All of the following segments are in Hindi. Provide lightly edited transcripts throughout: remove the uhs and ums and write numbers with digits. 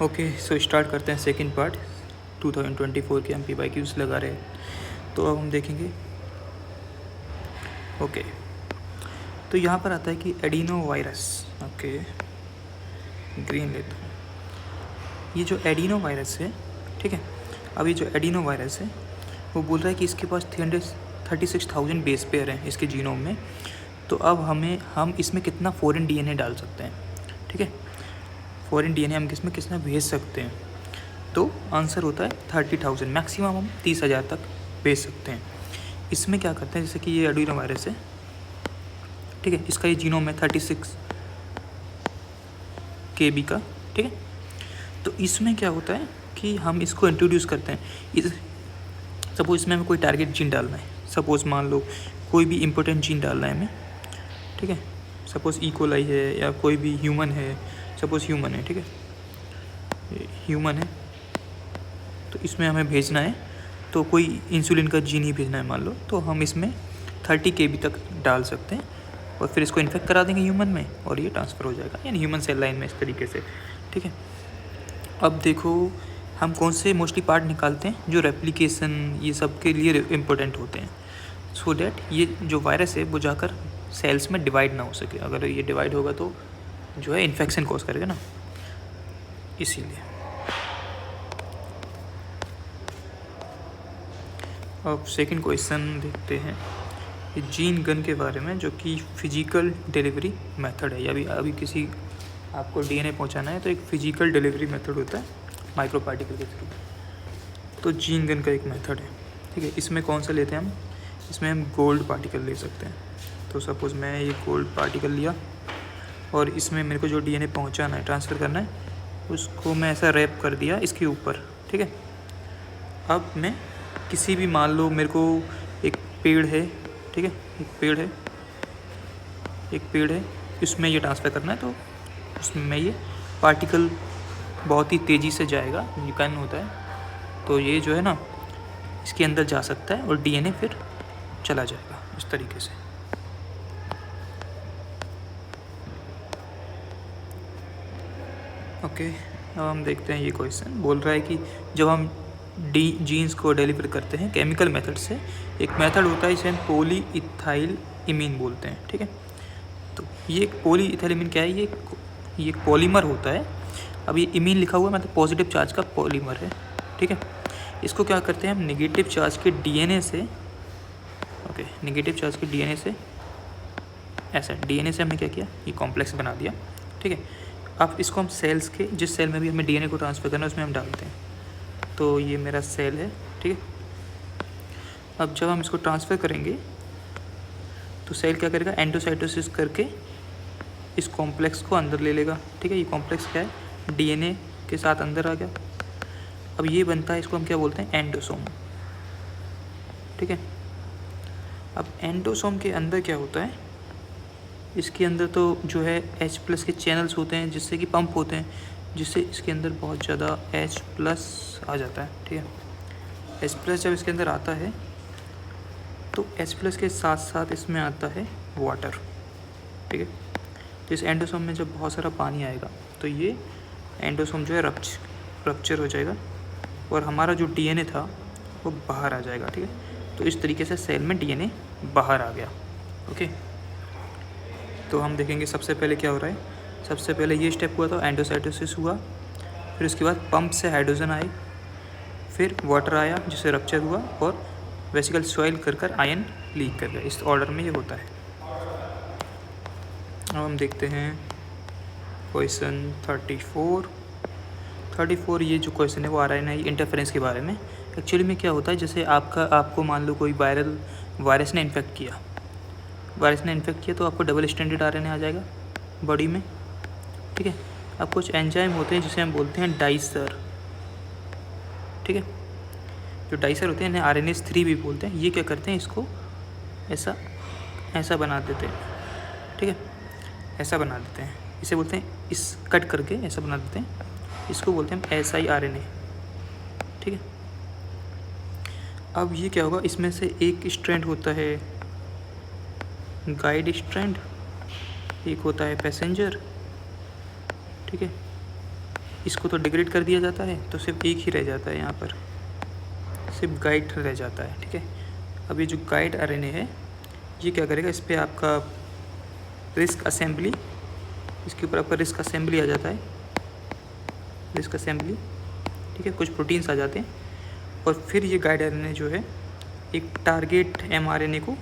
ओके, सो स्टार्ट करते हैं सेकंड पार्ट। 2024 के MPYQs लगा रहे हैं, तो अब हम देखेंगे। ओके, तो यहाँ पर आता है कि एडिनो वायरस। ओके, ग्रीन लेता हूँ। ये जो एडिनो वायरस है, ठीक है, अब ये जो एडिनो वायरस है वो बोल रहा है कि इसके पास 336,000 बेस पेयर हैं इसके जीनोम में। तो अब हम इसमें कितना फॉरेन DNA डाल सकते हैं, ठीक है, फॉरेन DNA हम इसमें कितना भेज सकते हैं। तो आंसर होता है 30,000, मैक्सिमम हम 30,000 तक भेज सकते हैं। इसमें क्या करते हैं, जैसे कि ये एडिनो वायरस है, ठीक है, इसका ये जीनोम है 36 KB का, ठीक है। तो इसमें क्या होता है कि हम इसको इंट्रोड्यूस करते हैं। सपोज इसमें हमें कोई टारगेट जीन डालना है, सपोज मान लो कोई भी इम्पोर्टेंट जीन डालना है हमें, ठीक है, सपोज E. coli है या कोई भी ह्यूमन है, सपोज ह्यूमन है, ठीक है, ह्यूमन है, तो इसमें हमें भेजना है, तो कोई इंसुलिन का जीन ही भेजना है मान लो, तो हम इसमें 30 KB तक डाल सकते हैं और फिर इसको इन्फेक्ट करा देंगे ह्यूमन में और ये ट्रांसफ़र हो जाएगा, यानी ह्यूमन सेल लाइन में इस तरीके से, ठीक है। अब देखो हम कौन से मोस्टली पार्ट निकालते हैं जो रेप्लिकेशन ये सब के लिए इम्पोर्टेंट होते हैं, सो डैट ये जो वायरस है वो जाकर सेल्स में डिवाइड ना हो सके। अगर ये डिवाइड होगा तो जो है इन्फेक्शन कॉज करेगा ना, इसीलिए। अब सेकंड क्वेश्चन देखते हैं जीन गन के बारे में, जो कि फिजिकल डिलीवरी मेथड है। या अभी किसी आपको DNA पहुंचाना है तो एक फिजिकल डिलीवरी मेथड होता है माइक्रो पार्टिकल के थ्रू, तो जीन गन का एक मेथड है, ठीक है। इसमें कौन सा लेते हैं हम, इसमें हम गोल्ड पार्टिकल ले सकते हैं। तो सपोज़ मैं ये गोल्ड पार्टिकल लिया और इसमें मेरे को जो DNA पहुंचाना है, ट्रांसफ़र करना है, उसको मैं ऐसा रैप कर दिया इसके ऊपर, ठीक है। अब मैं किसी भी, मान लो मेरे को एक पेड़ है, ठीक है, एक पेड़ है, इसमें ये ट्रांसफ़र करना है, तो उसमें ये पार्टिकल बहुत ही तेज़ी से जाएगा, गन होता है, तो ये जो है ना इसके अंदर जा सकता है और DNA फिर चला जाएगा इस तरीके से। ओके, अब हम देखते हैं ये क्वेश्चन बोल रहा है कि जब हम जीन्स को डिलीवर करते हैं केमिकल मेथड से, एक मेथड होता है इसे हम पॉलीइथाइल इमीन बोलते हैं, ठीक है। तो ये एक पॉलीइथाइल इमीन क्या है, ये एक पॉलीमर होता है। अब ये इमीन लिखा हुआ मतलब पॉजिटिव चार्ज का पॉलीमर है, ठीक है। इसको क्या करते हैं हम नेगेटिव चार्ज के DNA से, ओके, नेगेटिव चार्ज के DNA से, ऐसा DNA से हमने क्या किया, ये कॉम्प्लेक्स बना दिया, ठीक है। अब इसको हम सेल्स के, जिस सेल में भी हमें DNA को ट्रांसफ़र करना है उसमें हम डालते हैं। तो ये मेरा सेल है, ठीक है। अब जब हम इसको ट्रांसफ़र करेंगे तो सेल क्या करेगा, एंडोसाइटोसिस करके इस कॉम्प्लेक्स को अंदर ले लेगा, ठीक है। ये कॉम्प्लेक्स क्या है, DNA के साथ अंदर आ गया। अब ये बनता है, इसको हम क्या बोलते हैं, एंडोसोम, ठीक है। अब एंडोसोम के अंदर क्या होता है, इसके अंदर तो जो है H+ के चैनल्स होते हैं जिससे कि पंप होते हैं, जिससे इसके अंदर बहुत ज़्यादा H+ आ जाता है, ठीक है। H+ जब इसके अंदर आता है तो H+ के साथ साथ इसमें आता है वाटर, ठीक है। तो इस एंडोसोम में जब बहुत सारा पानी आएगा तो ये एंडोसोम जो है रप्चर हो जाएगा और हमारा जो DNA था वो बाहर आ जाएगा, ठीक है। तो इस तरीके से सेल में DNA बाहर आ गया, ओके। तो हम देखेंगे सबसे पहले क्या हो रहा है। सबसे पहले ये स्टेप हुआ था, एंडोसाइटोसिस हुआ, फिर उसके बाद पंप से हाइड्रोजन आए, फिर वाटर आया जिससे रप्चर हुआ और वेसिकल सॉइल कर आयन लीक कर गया। इस ऑर्डर में ये होता है। अब हम देखते हैं क्वेश्चन 34। ये जो क्वेश्चन है वो आ रहा है ना इंटरफेरेंस के बारे में। एक्चुअली में क्या होता है, जैसे आपको मान लो कोई वायरस ने इन्फेक्ट किया, तो आपको डबल स्ट्रैंडेड RNA आ जाएगा बॉडी में, ठीक है। अब कुछ एंजाइम होते हैं जिसे हम बोलते हैं डाइसर, ठीक है। जो डाइसर होते हैं इन्हें RNase 3 भी बोलते हैं। ये क्या करते हैं, इसको ऐसा बना देते हैं, ठीक है, ऐसा बना देते हैं, इसे बोलते हैं, इस कट करके ऐसा बना देते हैं, इसको बोलते हैं siRNA, ठीक है। अब ये क्या होगा, इसमें से एक स्ट्रैंड होता है गाइड स्ट्रैंड, एक होता है पैसेंजर, ठीक है, इसको तो डिग्रेड कर दिया जाता है, तो सिर्फ एक ही रह जाता है यहाँ पर, सिर्फ गाइड रह जाता है। ठीक है, अब ये जो गाइड आरएनए है ये क्या करेगा, इस पर आपका रिस्क असेंबली, इसके ऊपर आपका रिस्क असेंबली आ जाता है, रिस्क असेंबली। ठीक है, कुछ प्रोटीन्स आ जाते हैं और फिर ये गाइड आरएनए जो है एक टारगेट एमआरएनए को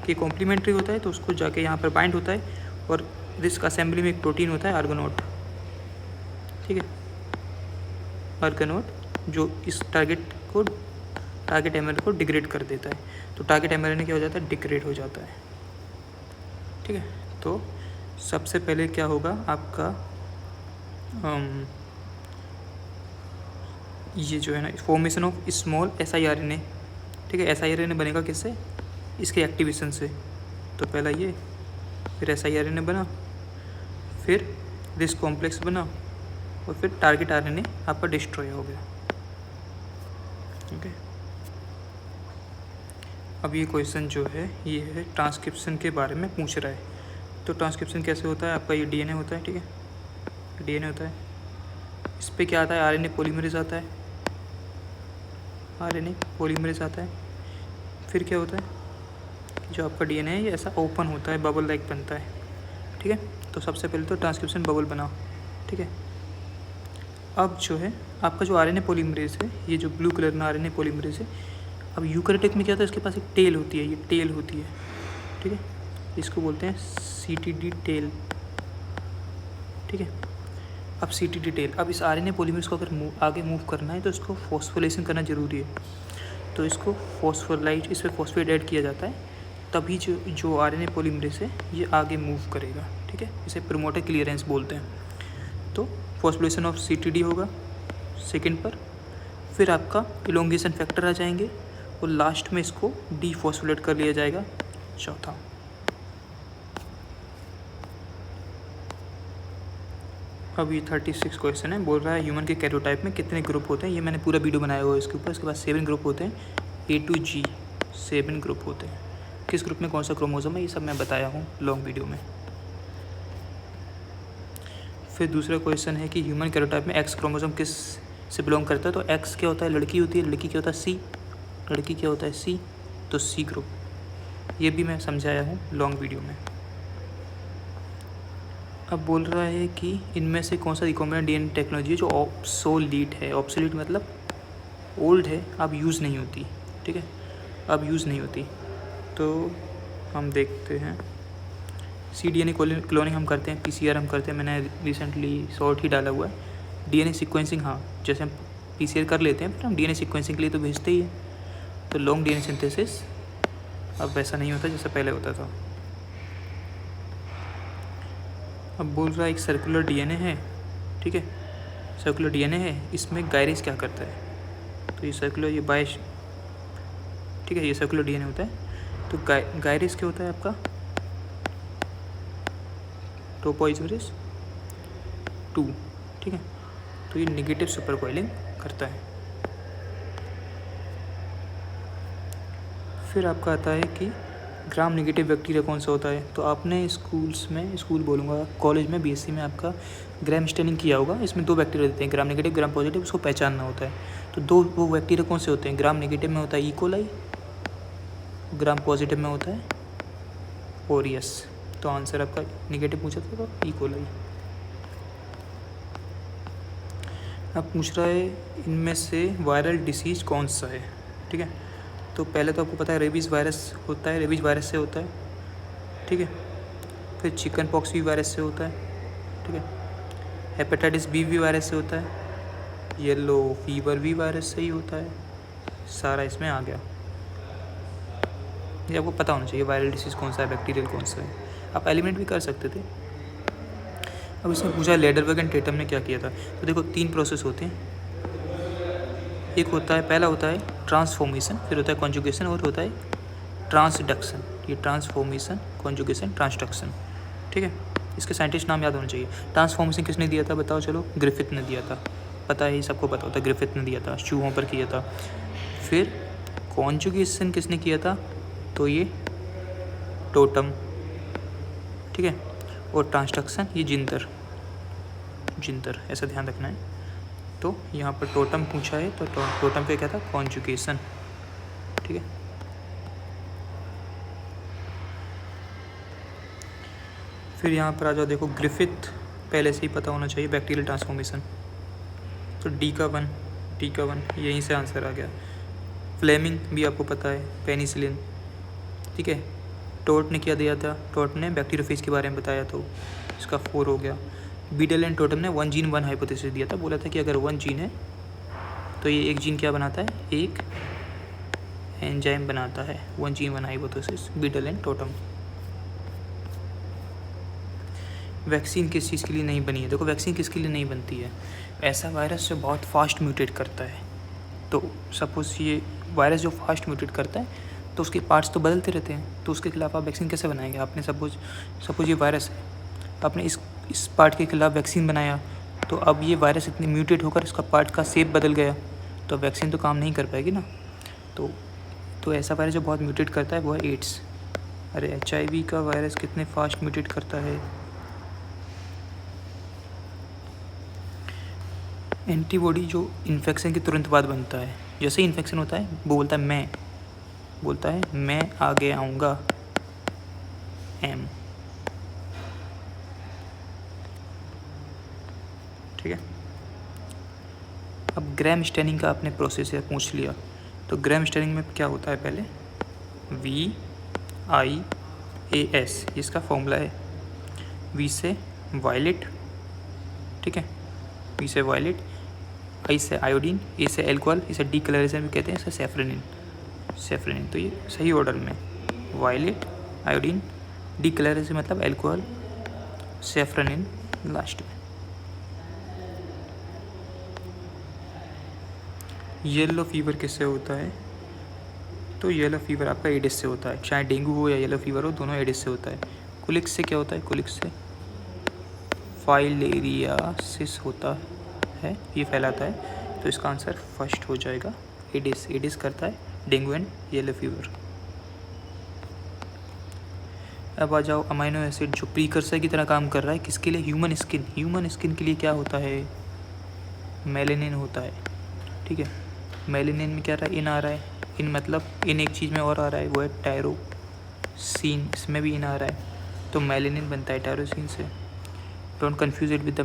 के कॉम्प्लीमेंट्री होता है, तो उसको जाके यहाँ पर बाइंड होता है और रिस्क असेंबली में एक प्रोटीन होता है आर्गोनोट। ठीक है, आर्गोनोट जो इस टारगेट एमआरएनए को डिग्रेड कर देता है, तो टारगेट एमआरएनए क्या हो जाता है, डिग्रेड हो जाता है। ठीक है, तो सबसे पहले क्या होगा आपका ये जो है ना फॉर्मेशन ऑफ स्मॉल siRNA। ठीक है, siRNA बनेगा किससे, इसके एक्टिवेशन से। तो पहला ये, फिर siRNA बना, फिर रिस्क कॉम्प्लेक्स बना और फिर टारगेट आरएनए आपका डिस्ट्रॉय हो गया। ओके, अब ये क्वेश्चन जो है ये है ट्रांसक्रिप्शन के बारे में पूछ रहा है। तो ट्रांसक्रिप्शन कैसे होता है, आपका ये डीएनए होता है। ठीक है, डीएनए होता है, इस पर क्या आता है, आरएनए पॉलीमरेज आता है, आरएनए पॉलीमरेज आता है। फिर क्या होता है, जो आपका डीएनए है ये ऐसा ओपन होता है, बबल लाइक बनता है। ठीक है, तो सबसे पहले तो ट्रांसक्रिप्शन बबल बना। ठीक है, अब जो है आपका जो आरएनए पॉलीमरेज है, ये जो ब्लू कलर में आरएनए पॉलीमरेज है, अब यूकैरियोटिक में क्या होता है, इसके पास एक टेल होती है, ये टेल होती है। ठीक है, इसको बोलते हैं सीटीडी टेल। ठीक है, अब सीटीडी टेल, अब इस आरएनए पॉलीमरेज को अगर आगे मूव करना है तो इसको फॉस्फोराइलेशन करना ज़रूरी है। तो इसको फॉस्फोराइज, इस पर फॉस्फेट ऐड किया जाता है, तभी जो आरएनए पॉलीमरेज है ये आगे मूव करेगा। ठीक है, इसे प्रोमोटर क्लियरेंस बोलते हैं। तो फॉस्फोराइलेशन ऑफ सीटीडी होगा सेकंड पर, फिर आपका इलोंगेशन फैक्टर आ जाएंगे और लास्ट में इसको डीफॉस्फोरेट कर लिया जाएगा चौथा। अब ये 36 क्वेश्चन है, बोल रहा है ह्यूमन के कैरियोटाइप में कितने ग्रुप होते हैं। ये मैंने पूरा वीडियो बनाया हुआ है इसके ऊपर। इसके बाद 7 ग्रुप होते हैं, A to G 7 ग्रुप होते हैं। किस ग्रुप में कौन सा क्रोमोसोम है ये सब मैं बताया हूँ लॉन्ग वीडियो में। फिर दूसरा क्वेश्चन है कि ह्यूमन कैरियोटाइप में एक्स क्रोमोसोम किस से बिलोंग करता है। तो एक्स क्या होता है, लड़की होती है, लड़की क्या होता है सी, लड़की क्या होता है सी, तो सी ग्रुप। ये भी मैं समझाया हूँ लॉन्ग वीडियो में। अब बोल रहा है कि इनमें से कौन सा रिकॉम्बिनेंट डीएनए टेक्नोलॉजी है जो ऑब्सोलीट है। ऑब्सोलीट मतलब ओल्ड है, अब यूज़ नहीं होती। ठीक है, अब यूज़ नहीं होती। तो हम देखते हैं cDNA क्लोनिंग हम करते हैं, PCR हम करते हैं, मैंने रिसेंटली शॉर्ट ही डाला हुआ है। DNA सीक्वेंसिंग, हाँ जैसे हम PCR कर लेते हैं फिर हम DNA सीक्वेंसिंग के लिए तो भेजते ही हैं। तो लॉन्ग DNA सिंथेसिस अब वैसा नहीं होता जैसा पहले होता था। अब बोल रहा है एक सर्कुलर DNA है। ठीक है, सर्कुलर DNA है, इसमें गायरेज क्या करता है। तो ये सर्कुलर, ये बाइश, ठीक है, ये सर्कुलर DNA होता है। तो गायरेज क्या होता है आपका, टोपोइसोमेरेज 2। ठीक है, तो ये नेगेटिव सुपर कॉइलिंग करता है। फिर आपका आता है कि ग्राम नेगेटिव बैक्टीरिया कौन सा होता है। तो आपने स्कूल्स में, स्कूल बोलूँगा कॉलेज में, BSc में आपका ग्राम स्टेनिंग किया होगा। इसमें 2 बैक्टीरिया देते हैं, ग्राम नेगेटिव ग्राम पॉजिटिव, उसको पहचानना होता है। तो 2 वो बैक्टीरिया कौन से होते हैं, ग्राम नेगेटिव में होता है E. ग्राम पॉजिटिव में होता है ओरियस। तो आंसर आपका नेगेटिव पूछा था तो E. अब पूछ रहा है इनमें से वायरल डिसीज़ कौन सा है। ठीक है, तो पहले तो आपको पता है रेबीज़ वायरस होता है, रेबीज़ वायरस से होता है। ठीक है, फिर चिकन पॉक्स भी वायरस से होता है। ठीक है, हेपेटाइटिस B भी वायरस से होता है, येलो फीवर भी वायरस से ही होता है। सारा इसमें आ गया, ये आपको पता होना चाहिए वायरल डिसीज़ कौन सा है, बैक्टीरियल कौन सा है। आप एलिमिनेट भी कर सकते थे। अब इसमें पूछा लेडरबर्ग एंड टेटम ने क्या किया था। तो देखो 3 प्रोसेस होते हैं, एक होता है, पहला होता है ट्रांसफॉर्मेशन, फिर होता है कॉन्जुगेशन और होता है ट्रांसडक्शन। ये ट्रांसफॉर्मेशन, कॉन्जुगेशन, ट्रांसडक्शन। ठीक है, इसके साइंटिस्ट नाम याद होना चाहिए। ट्रांसफॉर्मेशन किसने दिया था बताओ, चलो ग्रिफिथ ने दिया था, पता है, सबको पता होता है, ग्रिफिथ ने दिया था, चूहों पर किया था। फिर कॉन्जुगेशन किसने किया था, तो ये टोटम। ठीक है, और ट्रांसडक्शन ये जिंदर, ऐसा ध्यान रखना है। तो यहाँ पर टोटम पूछा है तो टोटम पे क्या था, कॉन्जुगेशन। ठीक है, फिर यहाँ पर आ जाओ, देखो ग्रिफिथ पहले से ही पता होना चाहिए, बैक्टीरियल ट्रांसफॉर्मेशन। तो डी का वन यहीं से आंसर आ गया। फ्लेमिंग भी आपको पता है, पेनिसिलिन। ठीक है, टोट ने क्या दिया था, टोट ने बैक्टीरियोफेज के बारे में बताया, तो इसका 4 हो गया। बीडल एंड टोटम ने 1 जीन 1 हाइपोथेसिस दिया था, बोला था कि अगर 1 जीन है तो ये एक जीन क्या बनाता है, एक एंजाइम बनाता है। 1 gene 1 hypothesis, Beadle and totem. Vaccine किस चीज़ के लिए नहीं बनी है, देखो वैक्सीन किसके लिए नहीं बनती है, ऐसा वायरस जो बहुत फास्ट म्यूटेट करता है। तो सपोज़ ये वायरस जो फास्ट म्यूटेट करता है तो उसके पार्ट्स तो बदलते रहते हैं, तो उसके खिलाफ आप वैक्सीन कैसे बनाएंगे। आपने सपोज़ ये वायरस है, आपने इस पार्ट के खिलाफ वैक्सीन बनाया, तो अब ये वायरस इतनी म्यूटेट होकर इसका पार्ट का शेप बदल गया, तो वैक्सीन तो काम नहीं कर पाएगी ना। तो ऐसा वायरस जो बहुत म्यूटेट करता है वो है एड्स। अरे HIV का वायरस कितने फास्ट म्यूटेट करता है। एंटीबॉडी जो इन्फेक्शन के तुरंत बाद बनता है, जैसे ही इन्फेक्शन होता है वो बोलता है मैं आगे आऊँगा, M। ठीक है, अब ग्राम स्टेनिंग का आपने प्रोसेस है पूछ लिया, तो ग्राम स्टेनिंग में क्या होता है, पहले VIAS इसका फॉर्मूला है। V से वायलेट, ठीक है, V से वायलेट, I से आयोडीन, A से एल्कोहल, इसे डीकलरेशन भी कहते हैं, इसे सेफ्रेनिन। तो ये सही ऑर्डर में वायलेट, आयोडीन, डीकलरेशन मतलब एल्कोहल, सेफ्रेनिन लास्ट में। येलो फीवर किससे होता है, तो येलो फीवर आपका एडिस से होता है, चाहे डेंगू हो या येलो फीवर हो, दोनों एडिस से होता है। कुलिक्स से क्या होता है, कुलिक्स से फाइलेरियासिस होता है, ये फैलाता है, तो इसका आंसर फर्स्ट हो जाएगा, एडिस करता है डेंगू एंड येलो फीवर। अब आ जाओ, अमाइनो एसिड जो प्रीकर्सर की तरह काम कर रहा है किसके लिए, ह्यूमन स्किन के लिए क्या होता है, मेलेनिन होता है। ठीक है, मेलेनिन में क्या इन आ रहा है, इन मतलब इन एक चीज़ में और आ रहा है, वो है टायरोसिन, इसमें भी इन आ रहा है, तो मेलेनिन बनता है टायरोसिन से। Don't confuse it with the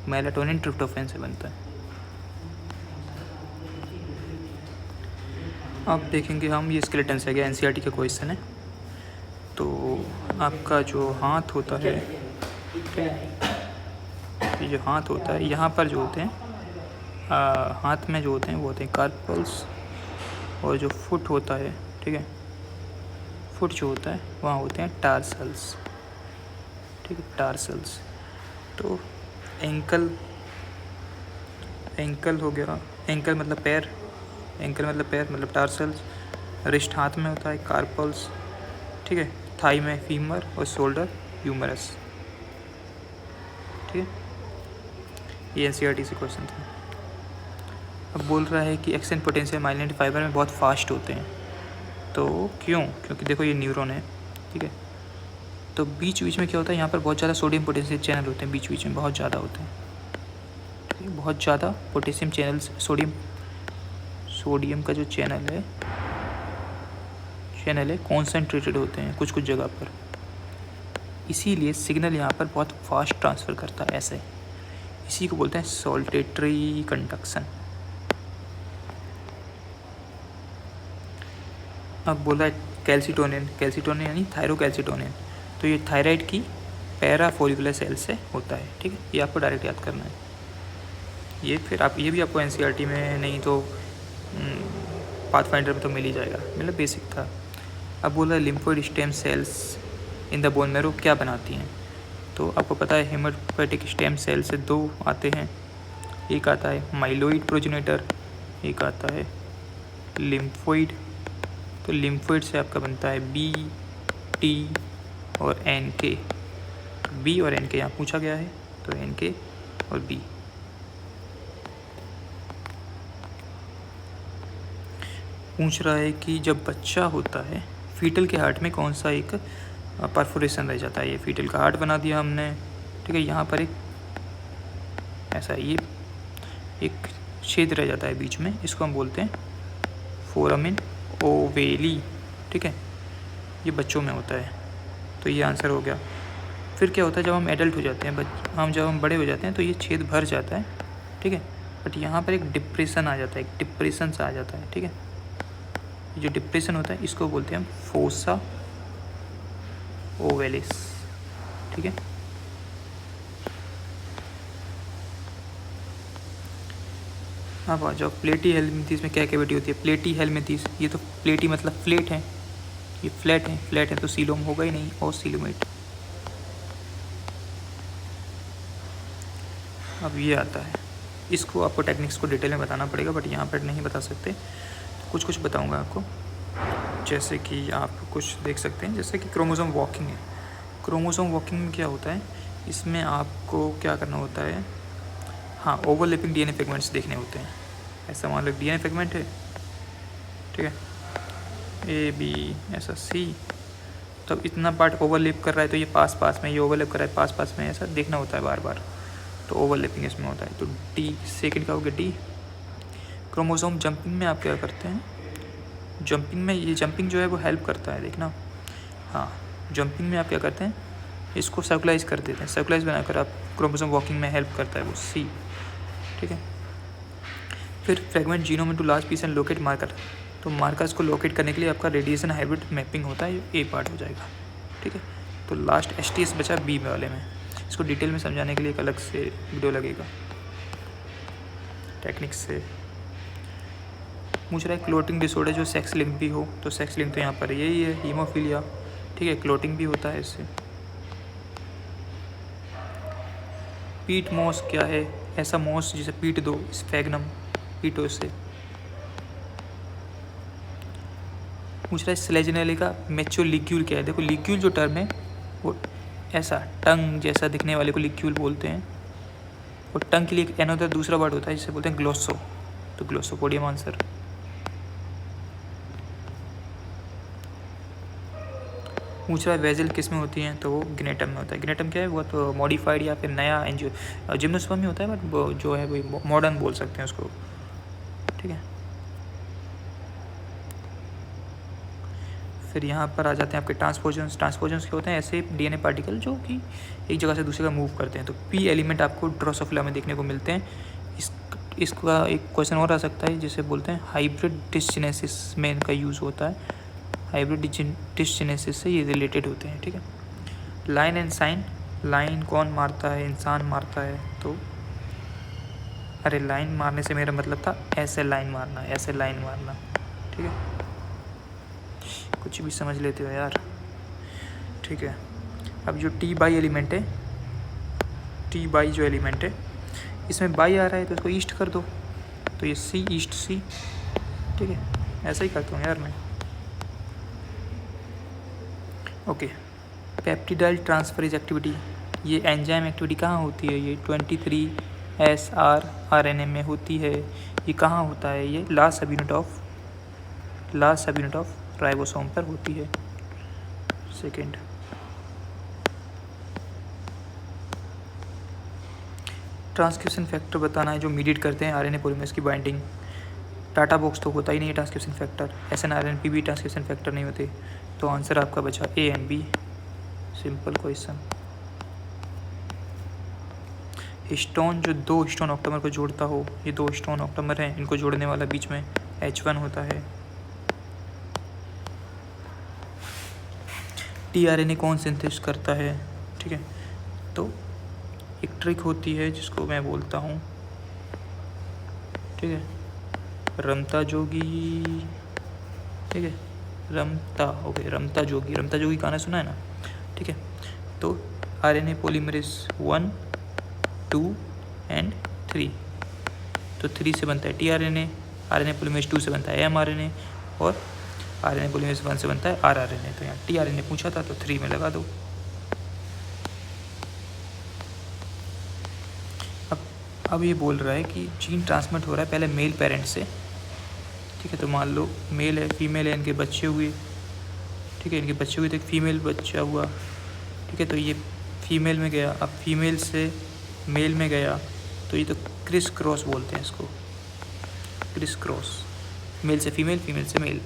melatonin tryptophan से बनता है। अब देखेंगे हम, ये स्केलेटन से गया, NCERT का क्वेश्चन है। तो आपका जो हाथ होता है, ये जो हाथ होता है, यहाँ पर जो होते हैं हाथ में जो होते हैं वो होते हैं कार्पल्स, और जो फुट होता है, ठीक है, फुट जो होता है वहाँ होते हैं टार्सल्स। ठीक है, टार्सल्स। तो एंकल हो गया, एंकल मतलब पैर मतलब टार्सल्स। रिस्ट हाथ में होता है, कार्पल्स। ठीक है, थाई में फीमर, और शोल्डर ह्यूमरस। ठीक है, ये NCERT से क्वेश्चन था। अब बोल रहा है कि एक्शन पोटेंशियल माइलिनेटेड फाइबर में बहुत फास्ट होते हैं, तो क्योंकि देखो ये न्यूरॉन है, ठीक है, तो बीच में क्या होता है, यहाँ पर बहुत ज़्यादा सोडियम पोटेशियम चैनल होते हैं, बीच में बहुत ज़्यादा होते हैं, ठीक है, बहुत ज़्यादा पोटेशियम चैनल्स, सोडियम का जो चैनल है कॉन्सेंट्रेटेड होते हैं कुछ जगह पर, इसीलिए सिग्नल यहाँ पर बहुत फास्ट ट्रांसफ़र करता है ऐसे, इसी को बोलते हैं सॉल्टेटरी कंडक्शन। अब बोला है कैल्सिटोनिन यानी थायरोकैल्सिटोनिन, तो ये थायराइड की पैराफोलिकुलर सेल से होता है। ठीक है, ये आपको डायरेक्ट याद करना है। ये भी आपको NCERT में नहीं तो पाथफाइंडर में तो मिल ही जाएगा, मतलब बेसिक था। अब बोला lymphoid stem cells in the bone marrow क्या बनाती हैं, तो आपको पता है हेमोपोएटिक स्टेम सेल से 2 आते हैं, एक आता है माइलोइड प्रोजेनेटर, एक आता है लिम्फोइड। तो लिम्फोइड से आपका बनता है B, T और NK। B और NK यहाँ पूछा गया है, तो NK और B। पूछ रहा है कि जब बच्चा होता है, फीटल के हार्ट में कौन सा एक परफोरेशन रह जाता है। ये फीटल का हार्ट बना दिया हमने, ठीक है, यहाँ पर एक ऐसा ये एक छेद रह जाता है बीच में, इसको हम बोलते हैं फोरामिन ओवेली, ठीक है। ये बच्चों में होता है, तो ये आंसर हो गया। फिर क्या होता है, जब हम एडल्ट हो जाते हैं, जब हम बड़े हो जाते हैं तो ये छेद भर जाता है, ठीक है। बट यहाँ पर एक डिप्रेशन आ जाता है, एक डिप्रेशन सा आ जाता है, ठीक है। ये जो डिप्रेशन होता है इसको बोलते हैं हम फोसा ओवेलिस, ठीक है। अब आ जाओ प्लेटी हेलमिंथीस में क्या कैविटी होती है। प्लेटी हेलमिंथीस, ये तो प्लेटी मतलब फ्लेट है, ये फ्लैट है तो सीलोम होगा ही नहीं, और सीलोमेट। अब ये आता है, इसको आपको टेक्निक्स को डिटेल में बताना पड़ेगा, बट यहाँ पर नहीं बता सकते, तो कुछ बताऊँगा आपको। जैसे कि आप कुछ देख सकते हैं, जैसे कि क्रोमोसोम वॉकिंग है। क्रोमोसोम वॉकिंग में क्या होता है, इसमें आपको क्या करना होता है, हाँ, ओवरलैपिंग डीएनए फ्रेगमेंट्स देखने होते हैं। ऐसा मान लो डीएनए फ्रेगमेंट है, ठीक है, ए बी ऐसा सी, तब इतना पार्ट ओवरलैप कर रहा है तो ये पास में, ये ओवरलैप कर रहा है पास में, ऐसा देखना होता है बार बार, तो ओवरलैपिंग इसमें होता है। तो डी सेकंड का हो गया डी। क्रोमोसोम जंपिंग में आप क्या करते हैं, जंपिंग में ये जंपिंग जो है वो हेल्प करता है, देखना, हाँ, जंपिंग में आप क्या करते हैं, इसको सर्कुलाइज कर देते हैं, सर्कुलाइज बनाकर आप क्रोमोसोम वॉकिंग में हेल्प करता है वो सी, ठीक है। फिर fragment genome into large piece and locate marker, तो मार्कर्स को लोकेट करने के लिए आपका रेडिएशन हाइब्रिड मैपिंग होता है, ए पार्ट हो जाएगा, ठीक है। तो लास्ट एसटीएस बचा बी वाले में, इसको डिटेल में समझाने के लिए एक अलग से वीडियो लगेगा टेक्निक्स से। पूछ रहा है क्लोटिंग डिसऑर्डर जो सेक्स लिंक भी हो, तो सेक्स लिंक तो यहाँ पर यही है, हीमोफीलिया, ठीक है। क्लोटिंग भी होता है इससे। पीट मॉस क्या है, ऐसा मॉस जिसे पीट दो, स्फैग्नम पीटो इससे। पूछ रहा है स्लेजनेले का मैच्योर लिग्यूल क्या है। देखो लिग्यूल जो टर्म है वो ऐसा टंग जैसा दिखने वाले को लिग्यूल बोलते हैं, और टंग के लिए एक एनोदर दूसरा वर्ड होता है जिसे बोलते हैं ग्लोसो, तो ग्लोसोपोडियम आंसर। पूछ रहा है वेजल किस में होती हैं, तो वो ग्नेटम में होता है। ग्नेटम क्या है, वो तो मॉडिफाइड या फिर नया एंजियो जिम्नोस्पर्म में होता है, बट जो है वो मॉडर्न बोल सकते हैं उसको, ठीक है। फिर यहाँ पर आ जाते हैं आपके ट्रांसपोजन्स क्या होते हैं, ऐसे डीएनए पार्टिकल जो कि एक जगह से दूसरी जगह मूव करते हैं। तो पी एलिमेंट आपको ड्रोसोफिला में देखने को मिलते हैं। इसका एक क्वेश्चन और आ सकता है जिसे बोलते हैं हाइब्रिड डिसजेनेसिस में इनका यूज़ होता है। हाइब्रिड डिसजेनेसिस से ये रिलेटेड होते हैं, ठीक है। लाइन एंड साइन, लाइन कौन मारता है, इंसान मारता है, तो अरे लाइन मारने से मेरा मतलब था ऐसे लाइन मारना, ऐसे लाइन मारना, ठीक है। कुछ भी समझ लेते हो यार, ठीक है। अब जो टी बाई एलिमेंट है, टी बाई जो एलिमेंट है इसमें बाई आ रहा है तो इसको ईस्ट कर दो, तो ये सी ईस्ट सी, ठीक है। ऐसा ही करता हूँ यार मैं, ओके। पेप्टिडाइल ट्रांसफरेज एक्टिविटी, ये एंजाइम एक्टिविटी कहाँ होती है, ये 23SR RNA में होती है। ये कहाँ होता है, ये लास्ट सब यूनिट ऑफ राइबोसोम पर होती है। सेकेंड, ट्रांसक्रिप्शन फैक्टर बताना है जो मीडिएट करते हैं आरएनए पॉलीमरेज की बाइंडिंग। टाटा बॉक्स तो होता ही नहीं है ट्रांसक्रिप्शन फैक्टर, SNRNP भी ट्रांसक्रिप्शन फैक्टर नहीं होते, तो आंसर आपका बचा A and B. Simple question. Histone जो दो हिस्टोन ऑक्टोमर को जोड़ता हो, ये दो हिस्टोन ऑक्टोमर हैं, इनको जोड़ने वाला बीच में H1 होता है। tRNA कौन सिंथेसिस करता है, ठीक है। तो एक ट्रिक होती है जिसको मैं बोलता हूँ, ठीक है, रमता जोगी, ठीक है, रमता जोगी गाना सुना है ना, ठीक है। तो RNA पॉलीमरेज 1, 2 एंड 3, तो 3 से बनता है tRNA, RNA पॉलीमरेज 2 से बनता है mRNA, और RNA पॉलीमरेज 1 से बनता है rRNA। तो यहाँ tRNA पूछा था तो 3 में लगा दो। अब ये बोल रहा है कि जीन ट्रांसमिट हो रहा है पहले मेल पेरेंट से, ठीक है। तो मान लो मेल है, फीमेल है, इनके बच्चे हुए, ठीक है, इनके बच्चे हुए तो एक फीमेल बच्चा हुआ, ठीक है। तो ये फीमेल में गया, अब फीमेल से मेल में गया, तो ये तो क्रिस क्रॉस बोलते हैं इसको, क्रिस क्रॉस, मेल से फीमेल, फीमेल से मेल।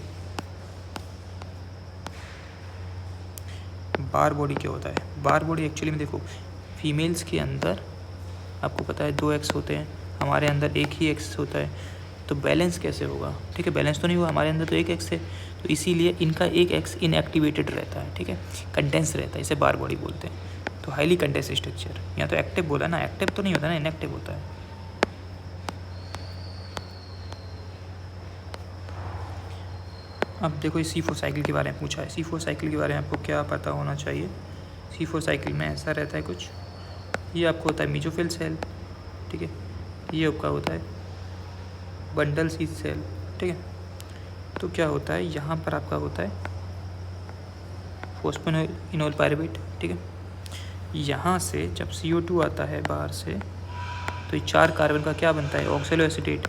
बार बॉडी क्या होता है? बार बॉडी एक्चुअली में देखो, फीमेल्स के अंदर आपको पता है 2 एक्स होते हैं, हमारे अंदर एक ही एक्स होता है, तो बैलेंस कैसे होगा? ठीक है, बैलेंस तो नहीं हुआ, हमारे अंदर तो एक एक्स है, तो इसीलिए इनका एक एक्स इनएक्टिवेटेड रहता है, ठीक है, कंडेंस रहता है, इसे बार बॉडी बोलते हैं। तो हाईली कंडेंस स्ट्रक्चर, यहाँ तो एक्टिव बोला ना, एक्टिव तो नहीं होता ना, इनएक्टिव होता है। अब देखो इस C4 साइकिल के बारे में पूछा है। C4 साइकिल के बारे में आपको क्या पता होना चाहिए? C4 साइकिल में ऐसा रहता है कुछ, ये आपको होता है मेसोफिल सेल, ठीक है, ये आपका होता है बंडल सीथ सेल, ठीक है। तो क्या होता है, यहाँ पर आपका होता है फॉस्फोइनोल पायरुवेट, ठीक है। यहाँ से जब CO2 आता है बाहर से, तो ये 4 कार्बन का क्या बनता है? ऑक्सैलो एसीटेट,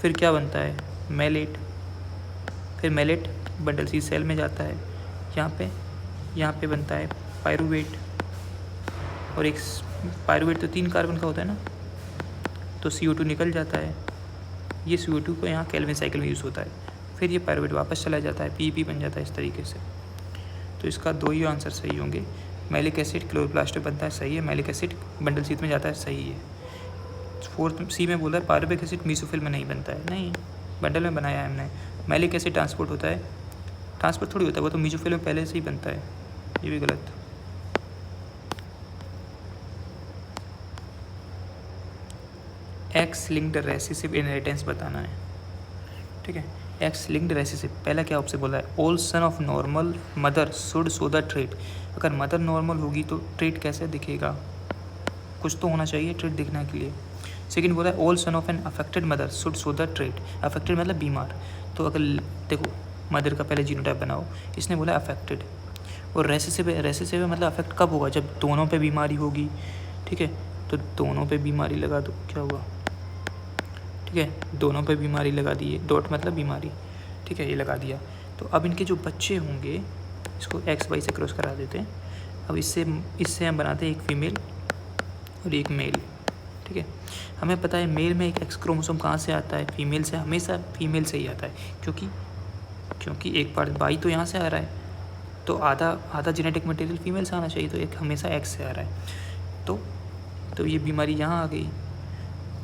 फिर क्या बनता है? मैलेट, फिर मैलेट बंडल सीथ सेल में जाता है, यहाँ पे बनता है पायरुवेट, और एक पायरुवेट तो 3 कार्बन का होता है ना, तो CO2 निकल जाता है, ये CO2 को यहाँ केल्विन साइकिल में यूज़ होता है, फिर ये पायरुवेट वापस चला जाता है, PP बन जाता है इस तरीके से। तो इसका 2 ही आंसर सही होंगे। मैलिक एसिड क्लोरोप्लास्ट में बनता है, सही है। मैलिक एसिड बंडल सीथ में जाता है, सही है। 4 C में बोला है पायरुविक एसिड मेसोफिल में नहीं बनता है, नहीं, बंडल में बनाया है हमने। मैलिक एसिड ट्रांसपोर्ट होता है, ट्रांसपोर्ट थोड़ी होता है, वो तो मेसोफिल में पहले से ही बनता है, ये भी गलत। एक्स लिंक्ड रेसेसिव इनहेरिटेंस बताना है, ठीक है। एक्स लिंक्ड रेसेसिव, पहला क्या आपसे बोला है? All son of normal mother should show the trait. अगर मदर नॉर्मल होगी तो ट्रेट कैसे दिखेगा? कुछ तो होना चाहिए ट्रेट दिखने के लिए। सेकंड बोला है all son of an affected mother should show the trait. Affected मतलब बीमार, तो अगर देखो मदर का पहले जीनोटाइप बनाओ, इसने बोला अफेक्टेड। और रेसेसिव मतलब अफेक्ट कब होगा? जब दोनों पे बीमारी होगी, ठीक है। तो दोनों पे बीमारी लगा दो, क्या हुआ? ठीक है, दोनों पे बीमारी लगा दी है, डॉट मतलब बीमारी, ठीक है, ये लगा दिया। तो अब इनके जो बच्चे होंगे, इसको XY से क्रॉस करा देते हैं। अब इससे हम बनाते हैं एक फीमेल और एक मेल, ठीक है। हमें पता है मेल में एक X क्रोमोसोम कहाँ से आता है? फीमेल से, हमेशा फीमेल से ही आता है, क्योंकि एक पार्ट बाई तो यहाँ से आ रहा है, तो आधा जेनेटिक मटेरियल फीमेल से आना चाहिए, तो एक हमेशा X से आ रहा है। तो ये बीमारी यहाँ आ गई,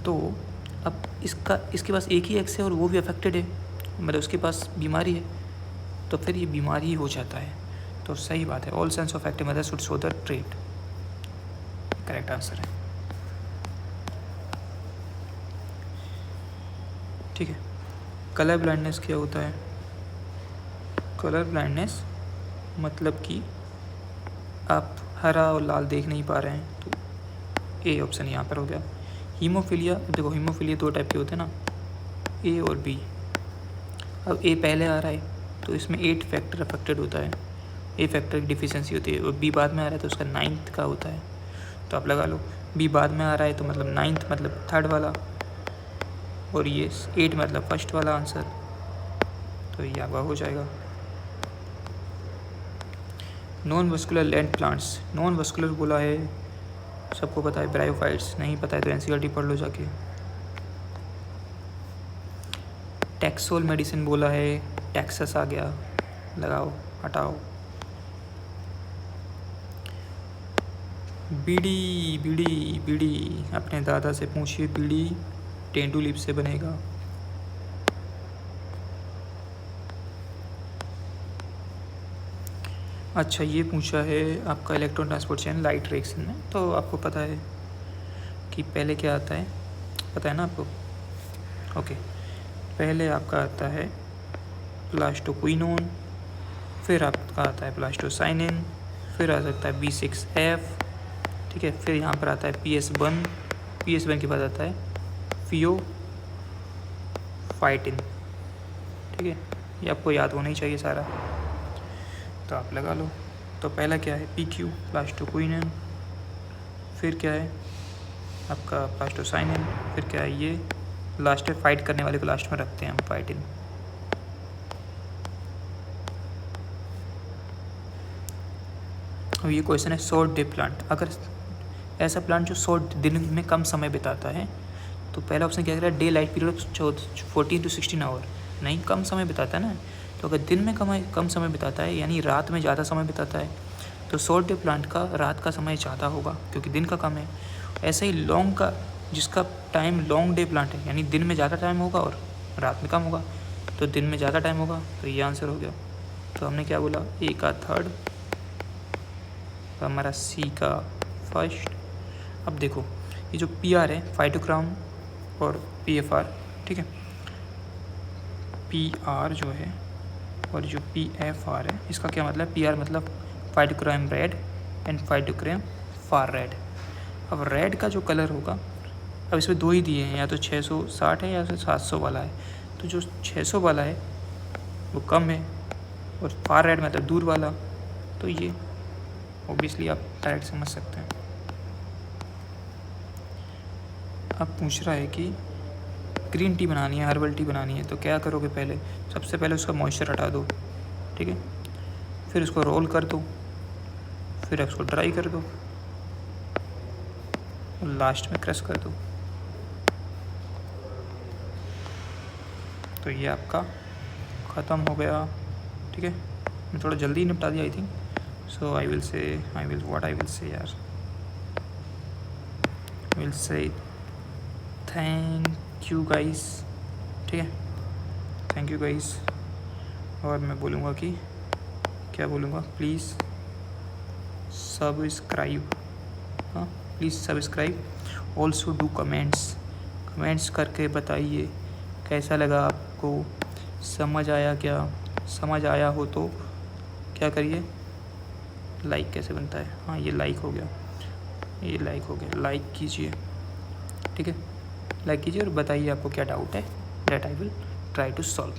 तो अब इसके पास एक ही X है और वो भी अफेक्टेड है, मतलब उसके पास बीमारी है, तो फिर ये बीमारी ही हो जाता है। तो सही बात है, all sons of active mother should show the trait, correct answer है, ठीक है। कलर ब्लाइंडनेस क्या होता है? कलर ब्लाइंडनेस मतलब कि आप हरा और लाल देख नहीं पा रहे हैं, तो ए ऑप्शन यहाँ पर हो गया। हीमोफीलिया, देखो हीमोफीलिया 2 टाइप के होते हैं ना, A और B। अब A पहले आ रहा है तो इसमें 8 फैक्टर अफेक्टेड होता है, A फैक्टर की डिफिशियंसी होती है, और B बाद में आ रहा है तो उसका 9th का होता है। तो आप लगा लो, B बाद में आ रहा है तो मतलब 9th मतलब 3rd वाला, और ये 8 मतलब 1st वाला आंसर, तो ये आपका हो जाएगा। Non vascular land plants, non vascular बोला है, सबको पता है, ब्रायोफाइट्स, नहीं पता है तो NCERT पढ़ लो जाके। टैक्सोल मेडिसिन बोला है, टैक्सस आ गया, लगाओ हटाओ। बीड़ी अपने दादा से पूछिए, बीड़ी तेंदू लीफ से बनेगा। अच्छा, ये पूछा है आपका electron transport chain light reaction में, तो आपको पता है कि पहले क्या आता है, पता है ना आपको? ओके, पहले आपका आता है प्लास्टोक्विनोन, फिर आपका आता है प्लास्टोसाइनिन, फिर आ सकता है B6F, ठीक है, फिर यहाँ पर आता है PS1 के बाद आता है फियोफाइटिन, ठीक है। ये आपको याद होना ही चाहिए सारा, तो आप लगा लो। तो पहला क्या है? PQ प्लास्टोक्विनोन, फिर क्या है आपका प्लास्टोसाइनिन, फिर क्या है ये लास्ट में फाइट करने वाले को लास्ट में रखते हैं हम, फाइटिन। अब ये क्वेश्चन है शॉर्ट डे प्लांट, अगर ऐसा प्लांट जो शॉर्ट दिन में कम समय बिताता है। तो पहला ऑप्शन क्या कह रहा है, daylight period of 14 to 16 hour, नहीं कम समय बिताता है ना। तो अगर दिन में कम समय बिताता है यानी रात में ज़्यादा समय बिताता है, तो शॉर्ट डे प्लांट का रात का समय ज़्यादा होगा क्योंकि दिन का कम है। ऐसे ही लॉन्ग का जिसका टाइम लॉन्ग डे प्लांट है यानी दिन में ज़्यादा टाइम होगा और रात में कम होगा, तो दिन में ज़्यादा टाइम होगा, तो ये आंसर हो गया। तो हमने क्या बोला, ए का थर्ड, हमारा सी का फर्स्ट। अब देखो ये जो पी आर है फाइटोक्रोम और पी एफ आर, ठीक है, पी आर जो है और जो पी एफ आर है इसका क्या मतलब, पी आर मतलब phytochrome red and phytochrome far red. अब रेड का जो कलर होगा, अब इसमें दो ही दिए हैं, या तो 660 है या फिर 700 वाला है। तो जो 600 वाला है वो कम है और फार रेड मतलब दूर वाला, तो ये ऑब्वियसली आप डायरेक्ट समझ सकते हैं। अब पूछ रहा है कि ग्रीन टी बनानी है, हर्बल टी बनानी है, तो क्या करोगे, पहले सबसे पहले उसका मॉइस्चर हटा दो, ठीक है, फिर उसको रोल कर दो, फिर उसको ड्राई कर दो और लास्ट में क्रश कर दो। तो ये आपका ख़त्म हो गया, ठीक है। मैं थोड़ा जल्दी निपटा दिया I think, so I will say यार, will say thank you guys, ठीक है, थैंक यू गाइस। और मैं बोलूँगा कि क्या बोलूँगा, प्लीज़ सब्सक्राइब, हाँ please subscribe, also do comments करके बताइए कैसा लगा आपको, समझ आया क्या, समझ आया हो तो क्या करिए, लाइक कैसे बनता है, हाँ ये लाइक हो गया, ये लाइक हो गया, लाइक कीजिए, ठीक है, लाइक कीजिए और बताइए आपको क्या डाउट है, that I will try to solve.